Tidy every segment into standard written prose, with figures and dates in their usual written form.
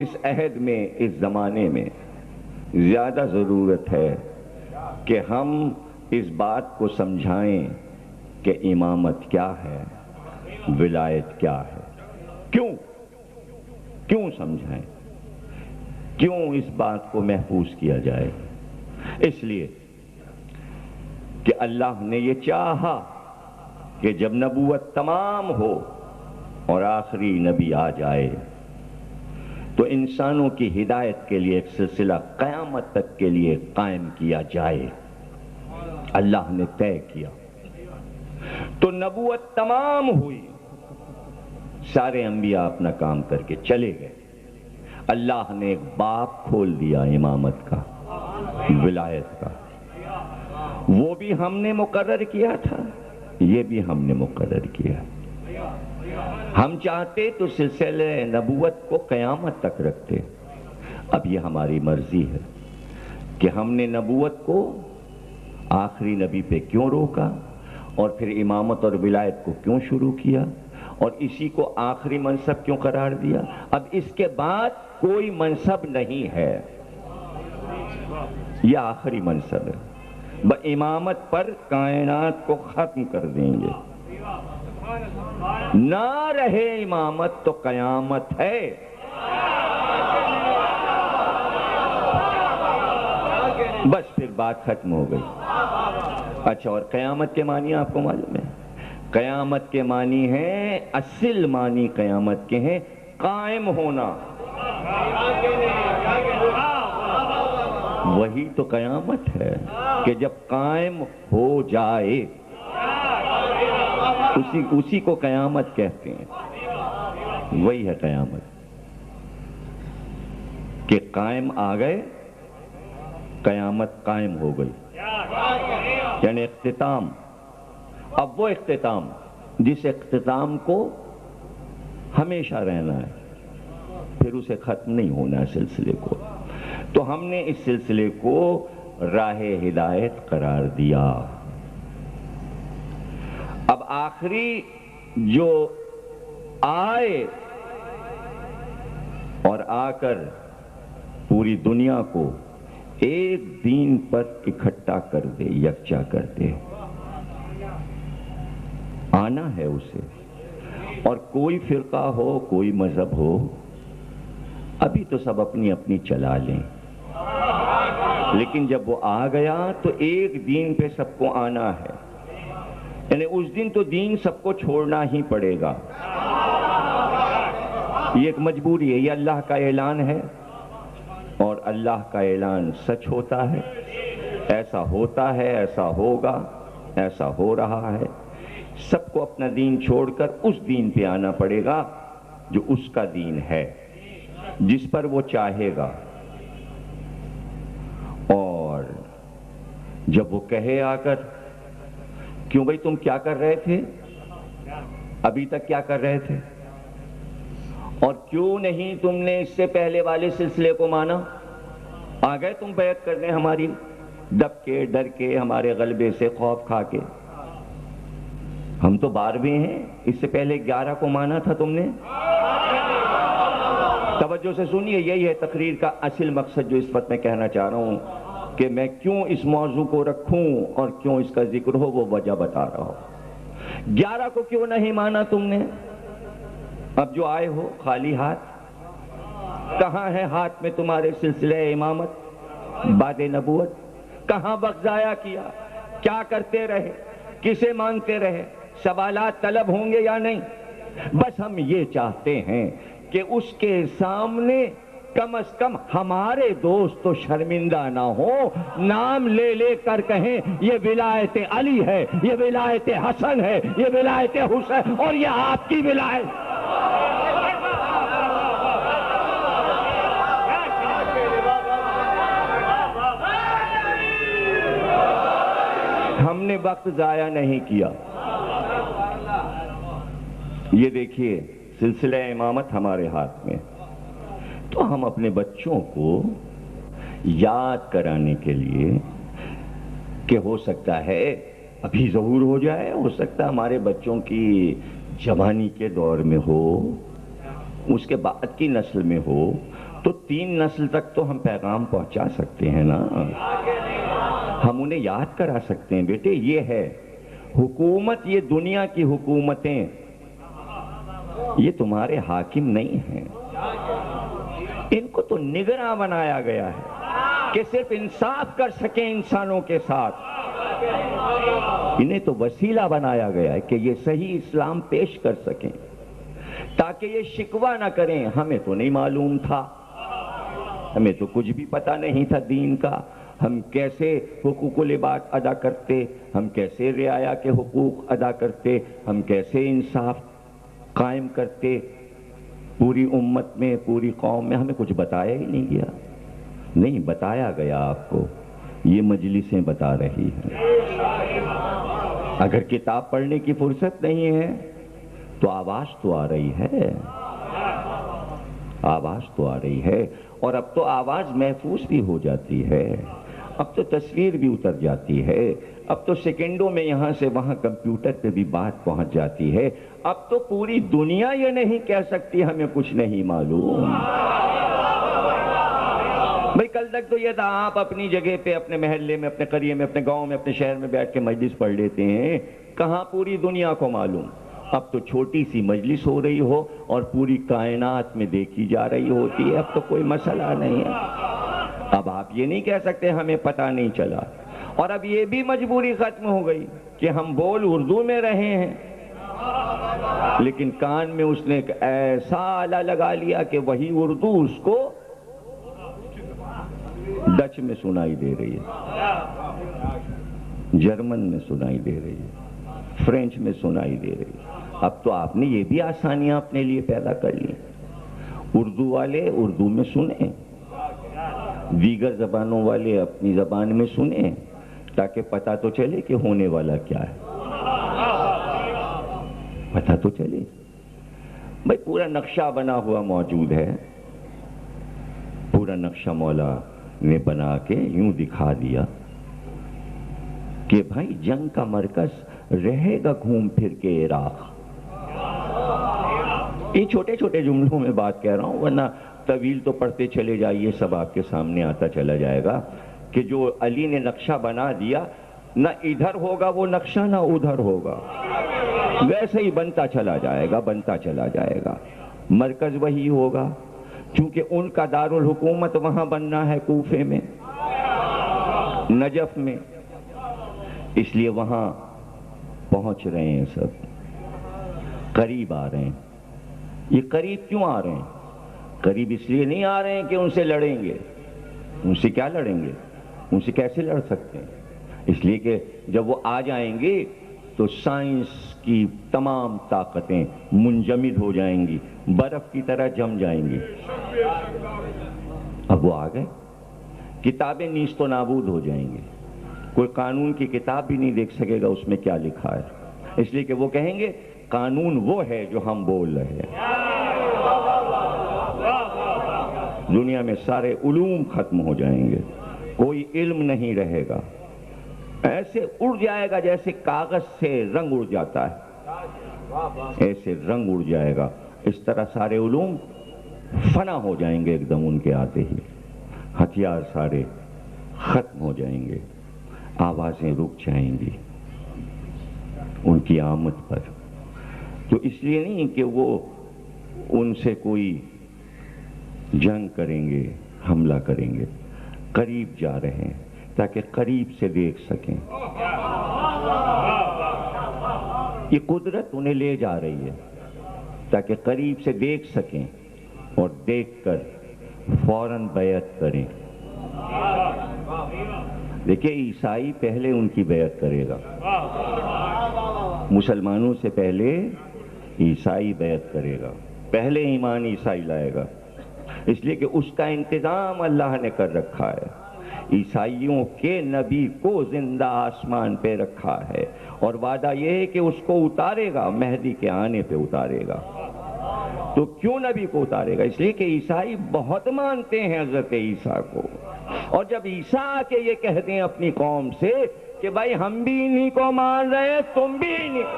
اس عہد میں، اس زمانے میں زیادہ ضرورت ہے کہ ہم اس بات کو سمجھائیں کہ امامت کیا ہے، ولایت کیا ہے۔ کیوں سمجھائیں، کیوں اس بات کو محفوظ کیا جائے؟ اس لیے کہ اللہ نے یہ چاہا کہ جب نبوت تمام ہو اور آخری نبی آ جائے تو انسانوں کی ہدایت کے لیے ایک سلسلہ قیامت تک کے لیے قائم کیا جائے۔ اللہ نے طے کیا تو نبوت تمام ہوئی، سارے انبیاء اپنا کام کر کے چلے گئے۔ اللہ نے ایک باب کھول دیا امامت کا، ولایت کا۔ وہ بھی ہم نے مقرر کیا تھا، یہ بھی ہم نے مقرر کیا۔ ہم چاہتے تو سلسلہ نبوت کو قیامت تک رکھتے، اب یہ ہماری مرضی ہے کہ ہم نے نبوت کو آخری نبی پہ کیوں روکا اور پھر امامت اور ولایت کو کیوں شروع کیا اور اسی کو آخری منصب کیوں قرار دیا۔ اب اس کے بعد کوئی منصب نہیں ہے، یہ آخری منصب ہے۔ امامت پر کائنات کو ختم کر دیں گے، نہ رہے امامت تو قیامت ہے۔ بس پھر بات ختم ہو گئی۔ اچھا، اور قیامت کے معنی آپ کو معلوم ہے؟ قیامت کے معنی ہیں، اصل معنی قیامت کے ہیں قائم ہونا۔ وہی تو قیامت ہے کہ جب قائم ہو جائے، اسی کو قیامت کہتے ہیں۔ وہی ہے قیامت کہ قائم آ گئے، قیامت قائم ہو گئی، یعنی اختتام۔ اب وہ اختتام جس اختتام کو ہمیشہ رہنا ہے، پھر اسے ختم نہیں ہونا ہے سلسلے کو، تو ہم نے اس سلسلے کو راہ ہدایت قرار دیا۔ اب آخری جو آئے اور آ کر پوری دنیا کو ایک دین پر اکٹھا کر دے، یکجا کر دے، آنا ہے اسے۔ اور کوئی فرقہ ہو، کوئی مذہب ہو، ابھی تو سب اپنی اپنی چلا لیں، لیکن جب وہ آ گیا تو ایک دین پہ سب کو آنا ہے، یعنی اس دن تو دین سب کو چھوڑنا ہی پڑے گا۔ یہ ایک مجبوری ہے، یہ اللہ کا اعلان ہے اور اللہ کا اعلان سچ ہوتا ہے۔ ایسا ہوتا ہے، ایسا ہوگا، ایسا ہو رہا ہے۔ سب کو اپنا دین چھوڑ کر اس دین پہ آنا پڑے گا جو اس کا دین ہے، جس پر وہ چاہے گا۔ اور جب وہ کہے آ کر، کیوں بھئی تم کیا کر رہے تھے؟ ابھی تک کیا کر رہے تھے؟ اور کیوں نہیں تم نے اس سے پہلے والے سلسلے کو مانا؟ آ گئے تم بیعت کرنے ہماری، دب کے، ڈر کے، ہمارے غلبے سے خوف کھا کے۔ ہم تو 12ویں ہیں، اس سے پہلے 11 کو مانا تھا تم نے۔ توجہ سے سنیے، یہی ہے تقریر کا اصل مقصد جو اس وقت میں کہنا چاہ رہا ہوں، کہ میں کیوں اس موضوع کو رکھوں اور کیوں اس کا ذکر ہو، وہ وجہ بتا رہا ہوں۔ 11 کو کیوں نہیں مانا تم نے؟ اب جو آئے ہو خالی ہاتھ، کہاں ہے ہاتھ میں تمہارے سلسلہ امامت بعد نبوت؟ کہاں وقت ضائع کیا؟ کیا کرتے رہے؟ کسے مانتے رہے؟ سوالات طلب ہوں گے یا نہیں؟ بس ہم یہ چاہتے ہیں کہ اس کے سامنے کم از کم ہمارے دوست تو شرمندہ نہ ہو، نام لے لے کر کہیں یہ ولایت علی ہے، یہ ولایت حسن ہے، یہ ولایت حسین، اور یہ آپ کی ولایت۔ ہم نے وقت ضائع نہیں کیا۔ یہ دیکھیے سلسلہ امامت ہمارے ہاتھ میں، تو ہم اپنے بچوں کو یاد کرانے کے لیے کہ ہو سکتا ہے ابھی ظہور ہو جائے، ہو سکتا ہے ہمارے بچوں کی جوانی کے دور میں ہو، اس کے بعد کی نسل میں ہو، تو 3 نسل تک تو ہم پیغام پہنچا سکتے ہیں نا، ہم انہیں یاد کرا سکتے ہیں بیٹے یہ ہے حکومت، یہ دنیا کی حکومتیں یہ تمہارے حاکم نہیں ہیں، ان کو تو نگراں بنایا گیا ہے کہ صرف انصاف کر سکیں انسانوں کے ساتھ، انہیں تو وسیلہ بنایا گیا ہے کہ یہ صحیح اسلام پیش کر سکیں تاکہ یہ شکوہ نہ کریں ہمیں تو نہیں معلوم تھا، ہمیں تو کچھ بھی پتہ نہیں تھا دین کا، ہم کیسے حقوق العباد ادا کرتے، ہم کیسے رعایا کے حقوق ادا کرتے، ہم کیسے انصاف قائم کرتے پوری امت میں، پوری قوم میں، ہمیں کچھ بتایا ہی نہیں گیا۔ نہیں بتایا گیا آپ کو، یہ مجلسیں بتا رہی ہیں۔ اگر کتاب پڑھنے کی فرصت نہیں ہے تو آواز تو آ رہی ہے، آواز تو آ رہی ہے، اور اب تو آواز محفوظ بھی ہو جاتی ہے، اب تو تصویر بھی اتر جاتی ہے، اب تو سیکنڈوں میں یہاں سے وہاں کمپیوٹر پہ بھی بات پہنچ جاتی ہے، اب تو پوری دنیا یہ نہیں کہہ سکتی ہمیں کچھ نہیں معلوم۔ بھئی کل تک تو یہ تھا آپ اپنی جگہ پہ، اپنے محلے میں، اپنے قریے میں، اپنے گاؤں میں، اپنے شہر میں بیٹھ کے مجلس پڑھ لیتے ہیں، کہاں پوری دنیا کو معلوم؟ اب تو چھوٹی سی مجلس ہو رہی ہو اور پوری کائنات میں دیکھی جا رہی ہوتی ہے، اب تو کوئی مسئلہ نہیں ہے۔ اب آپ یہ نہیں کہہ سکتے ہمیں پتہ نہیں چلا، اور اب یہ بھی مجبوری ختم ہو گئی کہ ہم بول اردو میں رہے ہیں لیکن کان میں اس نے ایک ایسا آلہ لگا لیا کہ وہی اردو اس کو ڈچ میں سنائی دے رہی ہے، جرمن میں سنائی دے رہی ہے، فرینچ میں سنائی دے رہی ہے۔ اب تو آپ نے یہ بھی آسانیاں اپنے لیے پیدا کر لی، اردو والے اردو میں سنیں، دیگر زبانوں والے اپنی زبان میں سنیں، تاکہ پتہ تو چلے کہ ہونے والا کیا ہے، پتہ تو چلے۔ بھئی پورا نقشہ بنا ہوا موجود ہے، پورا نقشہ مولا نے بنا کے یوں دکھا دیا کہ بھائی جنگ کا مرکز رہے گا گھوم پھر کے عراق۔ یہ چھوٹے چھوٹے جملوں میں بات کہہ رہا ہوں، ورنہ طویل تو پڑھتے چلے جائیے، سب آپ کے سامنے آتا چلا جائے گا کہ جو علی نے نقشہ بنا دیا، نہ ادھر ہوگا وہ نقشہ نہ ادھر ہوگا، ویسے ہی بنتا چلا جائے گا، بنتا چلا جائے گا، مرکز وہی ہوگا، چونکہ ان کا دارالحکومت وہاں بننا ہے کوفے میں، نجف میں، اس لیے وہاں پہنچ رہے ہیں، سب قریب آ رہے ہیں۔ یہ قریب کیوں آ رہے ہیں؟ قریب اس لیے نہیں آ رہے ہیں کہ ان سے لڑیں گے، ان سے کیا لڑیں گے، ان سے کیسے لڑ سکتے ہیں؟ اس لیے کہ جب وہ آ جائیں گے تو سائنس کی تمام طاقتیں منجمد ہو جائیں گی، برف کی طرح جم جائیں گی۔ اب وہ آ گئے، کتابیں نیست و نابود ہو جائیں گی، کوئی قانون کی کتاب بھی نہیں دیکھ سکے گا اس میں کیا لکھا ہے، اس لیے کہ وہ کہیں گے قانون وہ ہے جو ہم بول رہے ہیں۔ دنیا میں سارے علوم ختم ہو جائیں گے، کوئی علم نہیں رہے گا، ایسے اڑ جائے گا جیسے کاغذ سے رنگ اڑ جاتا ہے، ایسے رنگ اڑ جائے گا، اس طرح سارے علوم فنا ہو جائیں گے ایک دم ان کے آتے ہی، ہتھیار سارے ختم ہو جائیں گے، آوازیں رک جائیں گی ان کی آمد پر۔ تو اس لیے نہیں کہ وہ ان سے کوئی جنگ کریں گے، حملہ کریں گے، قریب جا رہے ہیں تاکہ قریب سے دیکھ سکیں۔ یہ قدرت انہیں لے جا رہی ہے تاکہ قریب سے دیکھ سکیں اور دیکھ کر فوراً بیعت کریں۔ دیکھیں عیسائی پہلے ان کی بیعت کرے گا، مسلمانوں سے پہلے عیسائی بیعت کرے گا، پہلے ایمان عیسائی لائے گا، اس لیے کہ اس کا انتظام اللہ نے کر رکھا ہے، عیسائیوں کے نبی کو زندہ آسمان پہ رکھا ہے، اور وعدہ یہ ہے کہ اس کو اتارے گا، مہدی کے آنے پہ اتارے گا۔ تو کیوں نبی کو اتارے گا؟ اس لیے کہ عیسائی بہت مانتے ہیں حضرت عیسیٰ کو، اور جب عیسیٰ آ کے یہ کہہ دیں اپنی قوم سے کہ بھائی ہم بھی انہی کو مان رہے ہیں، تم بھی انہی کو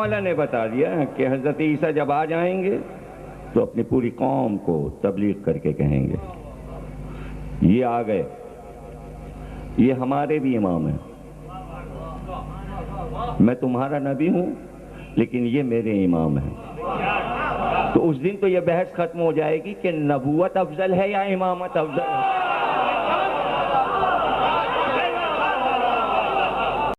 مولا نے بتا دیا کہ حضرت عیسیٰ جب آ جائیں گے تو اپنی پوری قوم کو تبلیغ کر کے کہیں گے یہ آ گئے، یہ ہمارے بھی امام ہیں، میں تمہارا نبی ہوں لیکن یہ میرے امام ہیں۔ تو اس دن تو یہ بحث ختم ہو جائے گی کہ نبوت افضل ہے یا امامت افضل ہے۔